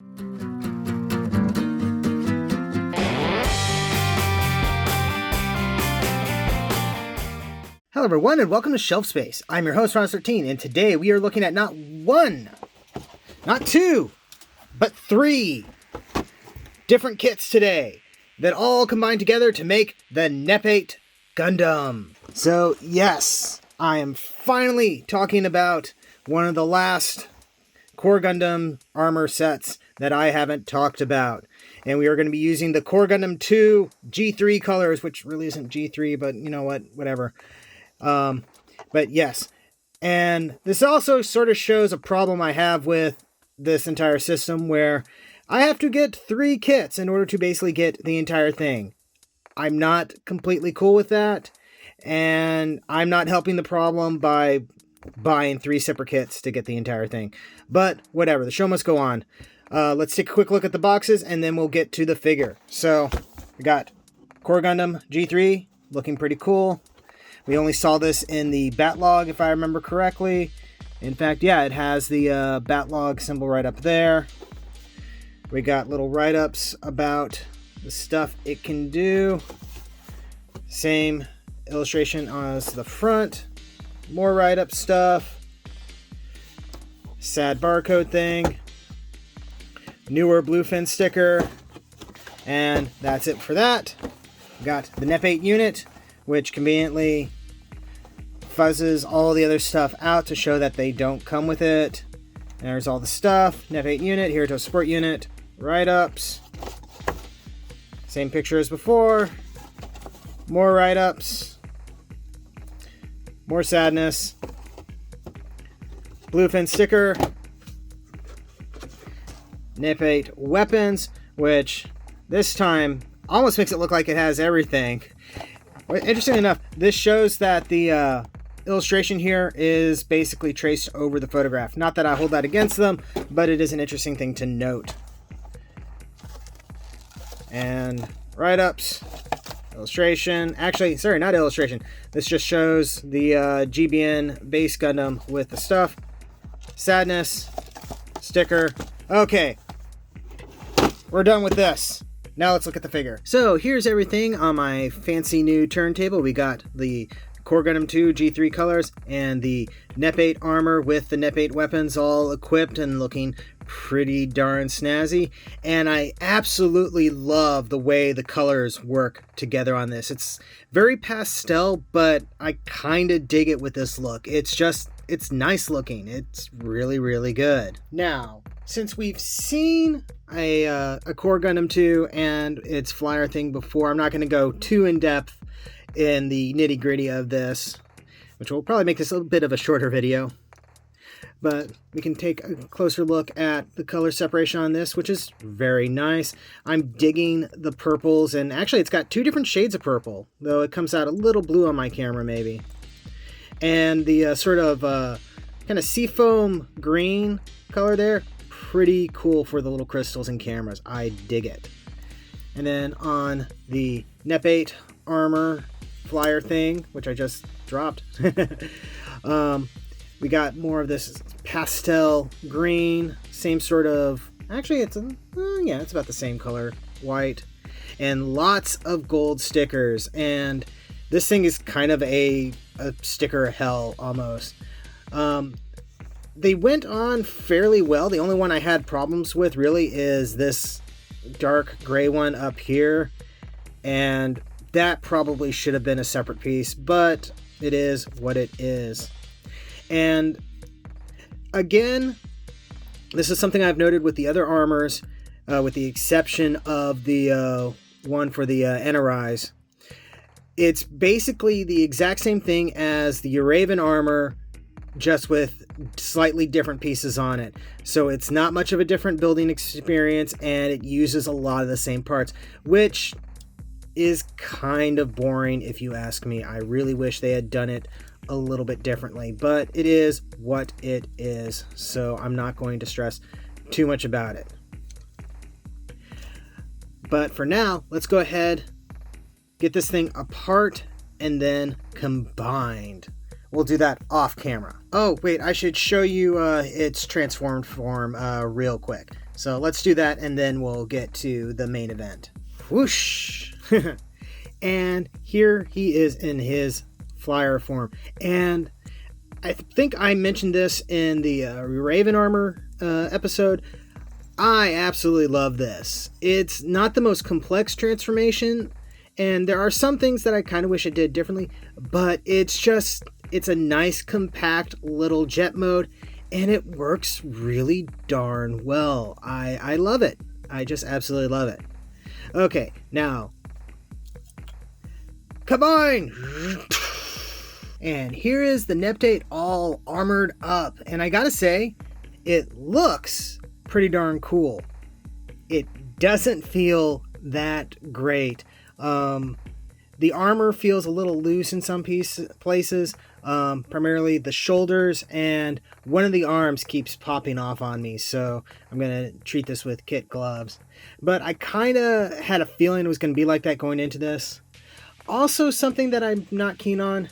Hello everyone and welcome to Shelf Space. I'm your host Ron13 and today we are looking at not one, not two, but three different kits today that all combine together to make the Nepeight Gundam. So yes, I am finally talking about one of the last Core Gundam armor sets that I haven't talked about. And we are going to be using the Core Gundam 2 G3 colors, which really isn't G3, but you know what, whatever. But yes, and this also sort of shows a problem I have with this entire system where I have to get 3 kits in order to basically get the entire thing. I'm not completely cool with that, and I'm not helping the problem by buying 3 separate kits to get the entire thing. But whatever, the show must go on. Let's take a quick look at the boxes and then we'll get to the figure. So we got Core Gundam G3, looking pretty cool. We only saw this in the Batlog, if I remember correctly. In fact, yeah, it has the Batlog symbol right up there. We got little write-ups about the stuff it can do. Same illustration as the front. More write-up stuff. Sad barcode thing. Newer bluefin sticker. And that's it for that. We got the Nepeight unit, which conveniently fuzzes all the other stuff out to show that they don't come with it. There's all the stuff. Nepeight unit, Hero support unit, write-ups. Same picture as before. More write-ups. More sadness. Bluefin sticker. Nepeight weapons, which this time almost makes it look like it has everything. Interestingly enough, this shows that the illustration here is basically traced over the photograph. Not that I hold that against them, but it is an interesting thing to note. And write-ups, illustration. Actually, sorry, not illustration. This just shows the GBN base Gundam with the stuff. Sadness, sticker. Okay, we're done with this. Now let's look at the figure. So here's everything on my fancy new turntable. We got the Core Gundam 2 G3 colors and the Nepeight armor with the Nepeight weapons all equipped and looking pretty darn snazzy. And I absolutely love the way the colors work together on this. It's very pastel, but I kind of dig it with this look. It's nice looking. It's really, really good. Now, since we've seen a Core Gundam 2 and its flyer thing before, I'm not going to go too in-depth in the nitty-gritty of this, which will probably make this a little bit of a shorter video. But we can take a closer look at the color separation on this, which is very nice. I'm digging the purples, and actually it's got 2 different shades of purple, though it comes out a little blue on my camera maybe. And the sort of kind of seafoam green color there, pretty cool for the little crystals and cameras. I dig it. And then on the Nepeight armor flyer thing, which I just dropped, we got more of this pastel green, same sort of, actually it's it's about the same color, white, and lots of gold stickers. And this thing is kind of a sticker hell almost. They went on fairly well. The only one I had problems with really is this dark gray one up here, and that probably should have been a separate piece, but it is what it is. And again, this is something I've noted with the other armors, with the exception of the one for the Enterprise. It's basically the exact same thing as the Uraven armor, just with slightly different pieces on it. So it's not much of a different building experience, and it uses a lot of the same parts, which is kind of boring if you ask me. I really wish they had done it a little bit differently, but it is what it is, so I'm not going to stress too much about it. But for now, let's go ahead, get this thing apart, and then combined. We'll do that off camera. Oh, wait, I should show you its transformed form real quick. So let's do that, and then we'll get to the main event. Whoosh! And here he is in his flyer form. And I think I mentioned this in the Raven Armor episode. I absolutely love this. It's not the most complex transformation, and there are some things that I kind of wish it did differently, but it's a nice, compact little jet mode, and it works really darn well. I love it. I just absolutely love it. Okay, now, combine! And here is the Nepeight all armored up, and I gotta say, it looks pretty darn cool. It doesn't feel that great. The armor feels a little loose in some places, primarily the shoulders, and one of the arms keeps popping off on me, so I'm going to treat this with kit gloves. But I kind of had a feeling it was going to be like that going into this. Also, something that I'm not keen on,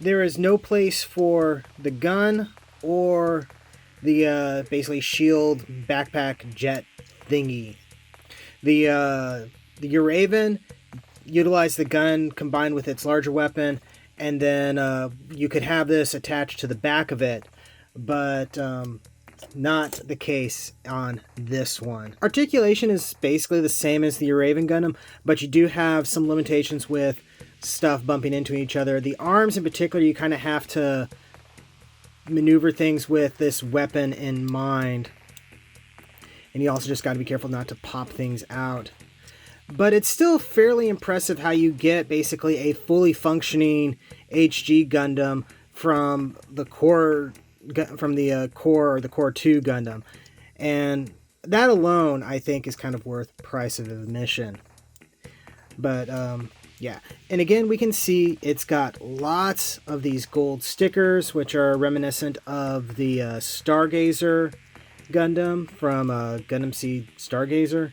there is no place for the gun or the basically shield backpack jet thingy. The Uraven utilized the gun combined with its larger weapon, and then you could have this attached to the back of it, but not the case on this one. Articulation is basically the same as the Uraven Gundam, but you do have some limitations with stuff bumping into each other. The arms in particular, you kind of have to maneuver things with this weapon in mind, and you also just got to be careful not to pop things out. But it's still fairly impressive how you get basically a fully functioning HG Gundam from the Core or the Core 2 Gundam, and that alone I think is kind of worth price of admission. But yeah, and again we can see it's got lots of these gold stickers, which are reminiscent of the Stargazer Gundam from Gundam Seed Stargazer,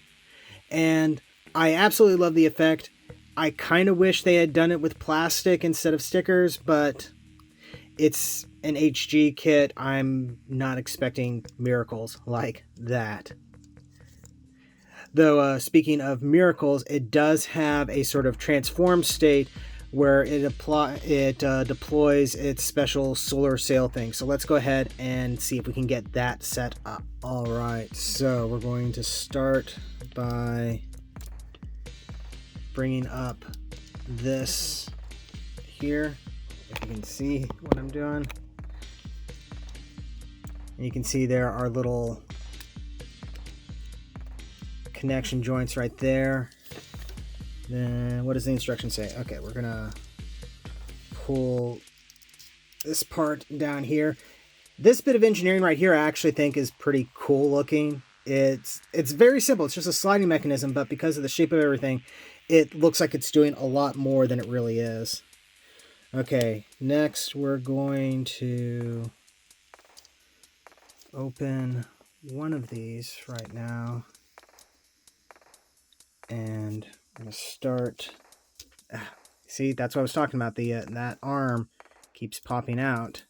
and I absolutely love the effect. I kind of wish they had done it with plastic instead of stickers, but it's an HG kit. I'm not expecting miracles like that. Though, speaking of miracles, it does have a sort of transform state where it deploys its special solar sail thing. So let's go ahead and see if we can get that set up. All right, so we're going to start by bringing up this here, if you can see what I'm doing. And you can see there are little connection joints right there. Then what does the instruction say? Okay, we're gonna pull this part down here. This bit of engineering right here I actually think is pretty cool looking. It's very simple. It's just a sliding mechanism, but because of the shape of everything, it looks like it's doing a lot more than it really is. Okay, next we're going to open one of these right now, and I'm going to start. See, that's what I was talking about. That arm keeps popping out,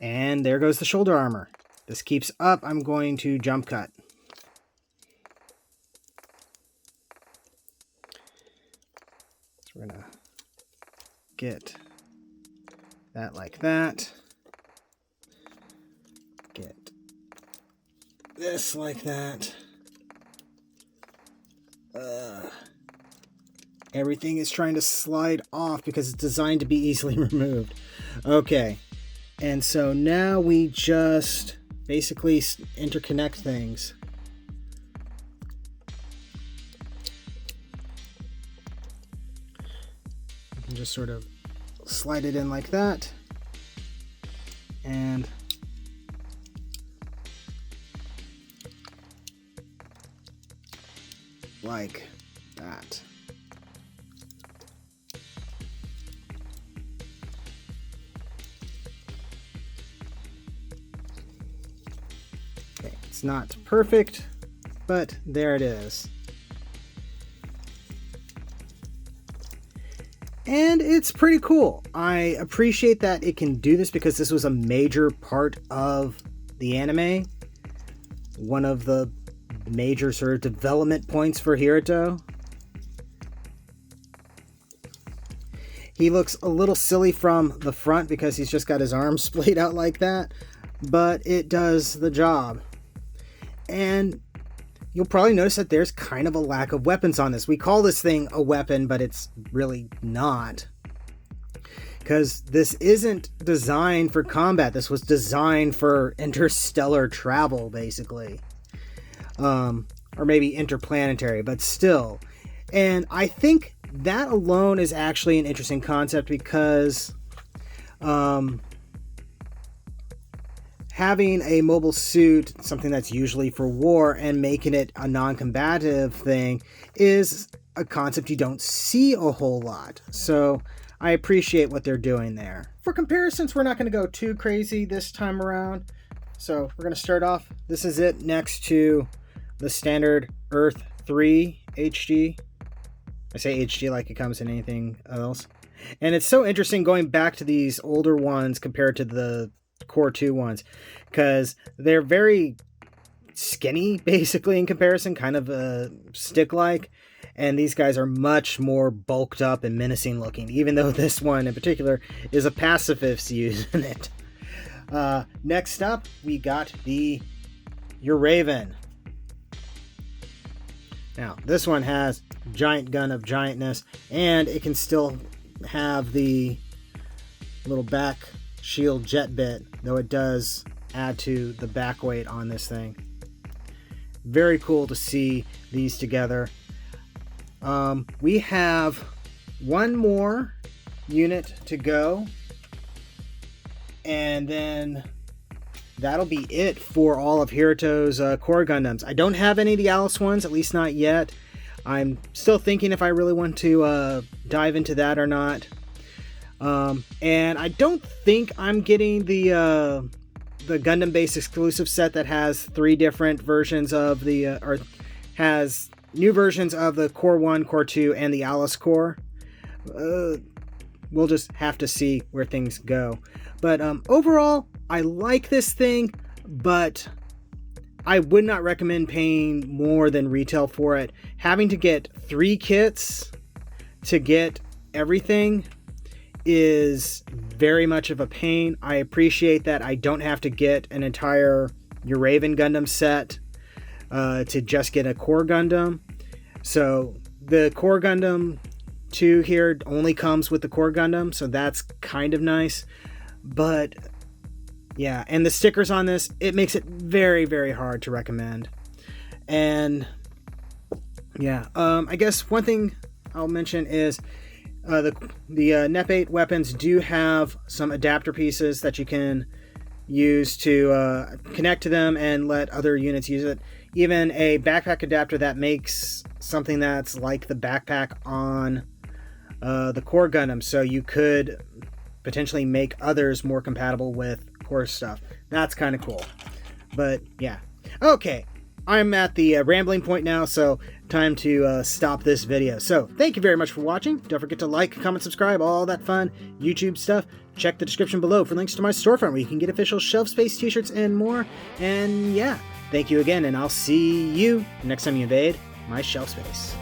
and there goes the shoulder armor. This keeps up. I'm going to jump cut. So we're gonna get that like that. Get this like that. Everything is trying to slide off because it's designed to be easily removed. Okay, and so now we just basically interconnect things. You can just sort of slide it in like that, and like that. Okay, it's not perfect, but there it is. And it's pretty cool. I appreciate that it can do this because this was a major part of the anime. one of the major sort of development points for Hiruto. He looks a little silly from the front because he's just got his arms splayed out like that, but it does the job. And you'll probably notice that there's kind of a lack of weapons on this. We call this thing a weapon, but it's really not. Because this isn't designed for combat. This was designed for interstellar travel, basically. Or maybe interplanetary, but still. And I think that alone is actually an interesting concept because having a mobile suit, something that's usually for war, and making it a non-combative thing is a concept you don't see a whole lot. So I appreciate what they're doing there. For comparisons, we're not going to go too crazy this time around. So we're going to start off. This is it next to the standard Earth 3 HD. I say HD like it comes in anything else. And it's so interesting going back to these older ones compared to the Core 2 ones, because they're very skinny, basically, in comparison, kind of stick-like. And these guys are much more bulked up and menacing looking, even though this one in particular is a pacifist using it. Next up, we got the Uraven. Now, this one has giant gun of giantness, and it can still have the little back shield jet bit, though it does add to the back weight on this thing. Very cool to see these together. We have one more unit to go, and then that'll be it for all of Hiruto's Core Gundams. I don't have any of the Alice ones, at least not yet. I'm still thinking if I really want to dive into that or not. And I don't think I'm getting the Gundam Base exclusive set that has 3 different versions of the, or has new versions of the Core 1, Core 2, and the Alice Core. We'll just have to see where things go. But overall, I like this thing, but I would not recommend paying more than retail for it. Having to get 3 kits to get everything is very much of a pain. I appreciate that I don't have to get an entire Uraven Gundam set to just get a Core Gundam. So the Core Gundam 2 here only comes with the Core Gundam, so that's kind of nice. But yeah, and the stickers on this, it makes it very, very hard to recommend. And yeah, I guess one thing I'll mention is the Nepeight weapons do have some adapter pieces that you can use to connect to them and let other units use it. Even a backpack adapter that makes something that's like the backpack on the Core Gundam, so you could potentially make others more compatible with Core stuff. That's kind of cool. But yeah. Okay, I'm at the rambling point now, so time to stop this video. So thank you very much for watching. Don't forget to like, comment, subscribe, all that fun YouTube stuff. Check the description below for links to my storefront where you can get official shelf space t-shirts and more. And yeah, thank you again, and I'll see you next time you invade my shelf space.